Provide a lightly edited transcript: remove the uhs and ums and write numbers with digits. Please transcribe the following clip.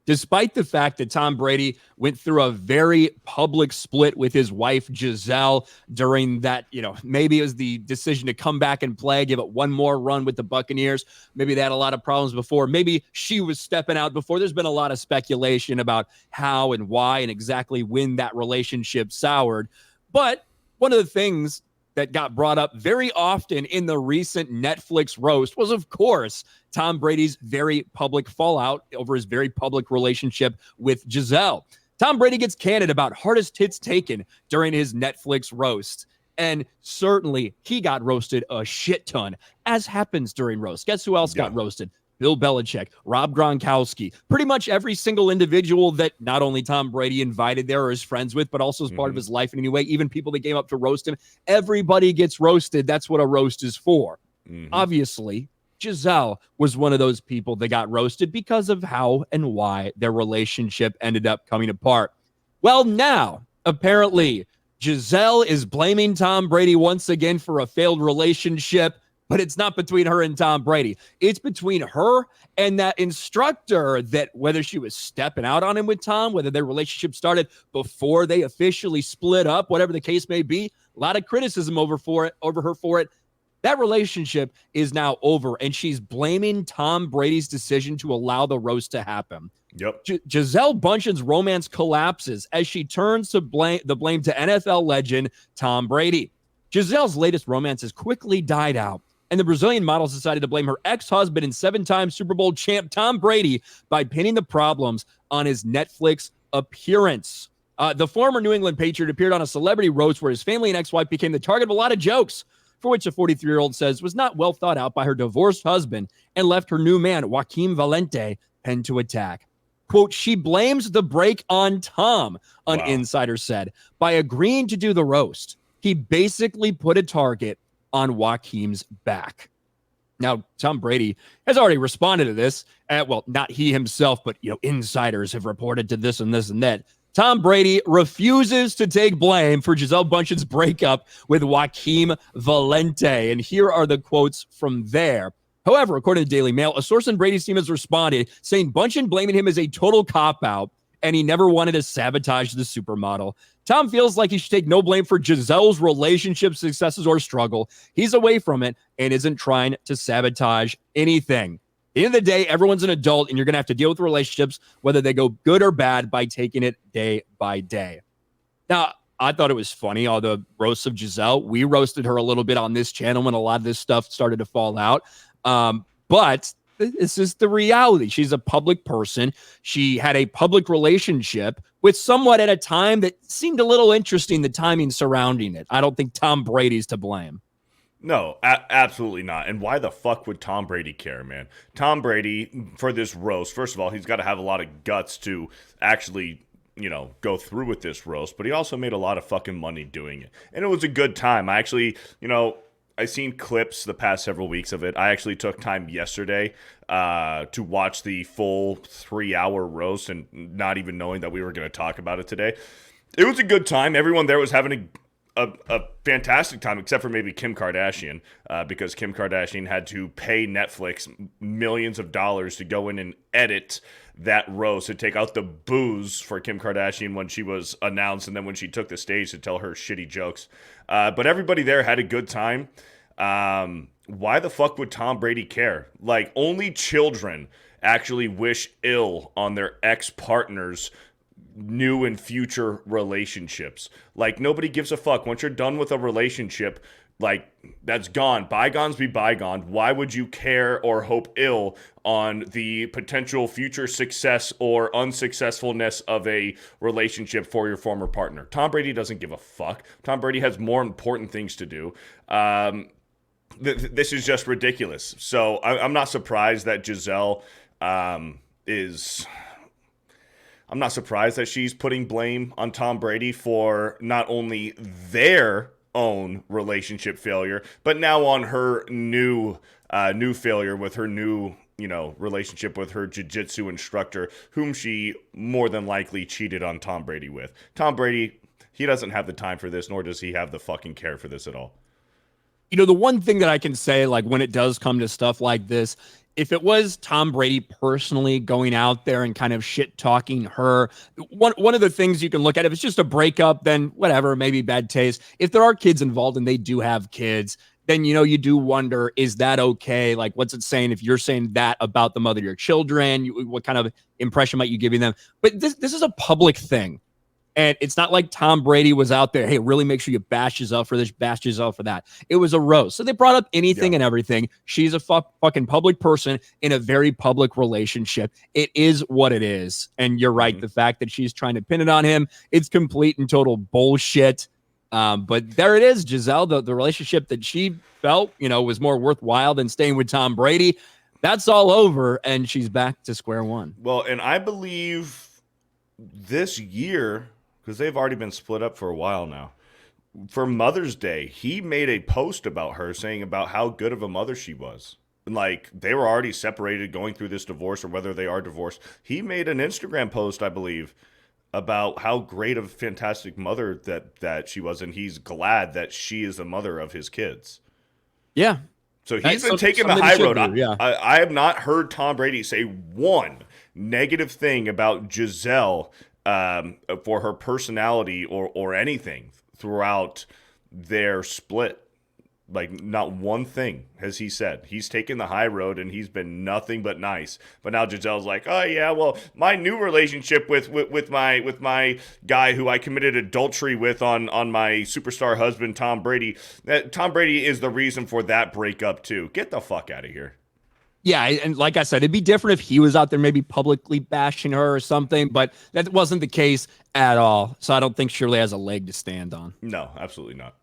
despite the fact that Tom Brady went through a very public split with his wife, Gisele, during that, maybe it was the decision to come back and play, give it one more run with the Buccaneers. Maybe they had a lot of problems before. Maybe she was stepping out before. There's been a lot of speculation about how and why and exactly when that relationship soured. But one of the things that got brought up very often in the recent Netflix roast was, of course, Tom Brady's very public fallout over his very public relationship with Gisele. Tom Brady gets candid about hardest hits taken during his Netflix roast. And certainly he got roasted a shit ton, as happens during roast. Guess who else got roasted? Bill Belichick, Rob Gronkowski, pretty much every single individual that not only Tom Brady invited there or is friends with, but also as part of his life in any way, even people that came up to roast him. Everybody gets roasted. That's what a roast is for. Obviously, Gisele was one of those people that got roasted because of how and why their relationship ended up coming apart. Well, now, apparently, Gisele is blaming Tom Brady once again for a failed relationship. But it's not between her and Tom Brady. It's between her and that instructor that whether she was stepping out on him with Tom, whether their relationship started before they officially split up, whatever the case may be, a lot of criticism over her for it. That relationship is now over, and she's blaming Tom Brady's decision to allow the roast to happen. Yep. Gisele Bündchen's romance collapses as she turns the blame to NFL legend Tom Brady. Gisele's latest romance has quickly died out, and the Brazilian model decided to blame her ex-husband and 7-time Super Bowl champ Tom Brady by pinning the problems on his Netflix appearance. The former New England Patriot appeared on a celebrity roast where his family and ex-wife became the target of a lot of jokes, for which a 43-year-old says was not well thought out by her divorced husband and left her new man, Joaquim Valente, penned to attack. Quote, she blames the break on Tom, an insider said. By agreeing to do the roast, he basically put a target on Joaquim's back. Now, Tom Brady has already responded to this. Well, not he himself, but insiders have reported to this and this and that. Tom Brady refuses to take blame for Gisele Bündchen's breakup with Joaquim Valente. And here are the quotes from there. However, according to Daily Mail, a source in Brady's team has responded saying Bündchen blaming him is a total cop-out and he never wanted to sabotage the supermodel. Tom feels like he should take no blame for Gisele's relationship successes or struggle. He's away from it and isn't trying to sabotage anything. At the end of the day, everyone's an adult, and you're going to have to deal with relationships, whether they go good or bad, by taking it day by day. Now, I thought it was funny, all the roasts of Gisele. We roasted her a little bit on this channel when a lot of this stuff started to fall out. But this is the reality. She's a public person. She had a public relationship with someone at a time that seemed a little interesting, the timing surrounding it. I don't think Tom Brady's to blame. No, absolutely not. And why the fuck would Tom Brady care, man? Tom Brady, for this roast, first of all, he's got to have a lot of guts to actually, go through with this roast. But he also made a lot of fucking money doing it. And it was a good time. I actually, I've seen clips the past several weeks of it. I actually took time yesterday to watch the full 3-hour roast and not even knowing that we were going to talk about it today. It was a good time. Everyone there was having a fantastic time, except for maybe Kim Kardashian, because Kim Kardashian had to pay Netflix millions of dollars to go in and edit that roast and take out the booze for Kim Kardashian when she was announced and then when she took the stage to tell her shitty jokes. But everybody there had a good time. Why the fuck would Tom Brady care? Like, only children actually wish ill on their ex-partners' new and future relationships. Like, nobody gives a fuck. Once you're done with a relationship, like, that's gone. Bygones be bygone. Why would you care or hope ill on the potential future success or unsuccessfulness of a relationship for your former partner? Tom Brady doesn't give a fuck. Tom Brady has more important things to do. This is just ridiculous. So I'm not surprised that Gisele is... I'm not surprised that she's putting blame on Tom Brady for not only their own relationship failure, but now on her new failure with her new, relationship with her jiu-jitsu instructor, whom she more than likely cheated on Tom Brady with. Tom Brady, he doesn't have the time for this, nor does he have the fucking care for this at all. The one thing that I can say, like, when it does come to stuff like this, if it was Tom Brady personally going out there and kind of shit talking her, one of the things you can look at, if it's just a breakup, then whatever, maybe bad taste. If there are kids involved and they do have kids, then, you do wonder, is that okay? Like, what's it saying if you're saying that about the mother of your children? What kind of impression might you giving them? But this is a public thing. And it's not like Tom Brady was out there, hey, really make sure you bash Gisele for this, bash Gisele for that. It was a roast. So they brought up anything and everything. She's a fucking public person in a very public relationship. It is what it is. And you're right. The fact that she's trying to pin it on him, it's complete and total bullshit. But there it is, Gisele, the relationship that she felt, was more worthwhile than staying with Tom Brady. That's all over, and she's back to square one. Well, and I believe this year, because they've already been split up for a while now, for Mother's Day, he made a post about her saying about how good of a mother she was. Like, they were already separated going through this divorce, or whether they are divorced. He made an Instagram post, I believe, about how great of a fantastic mother that she was, and he's glad that she is the mother of his kids. Yeah. So he's been taking the high road. I have not heard Tom Brady say one negative thing about Gisele for her personality or anything throughout their split. Like, not one thing has he said. He's taken the high road, and he's been nothing but nice. But now Gisele's like, oh yeah, well, my new relationship with my guy who I committed adultery with on my superstar husband Tom Brady. Tom Brady is the reason for that breakup too. Get the fuck out of here. Yeah, and like I said, it'd be different if he was out there maybe publicly bashing her or something, but that wasn't the case at all. So I don't think Shirley has a leg to stand on. No, absolutely not.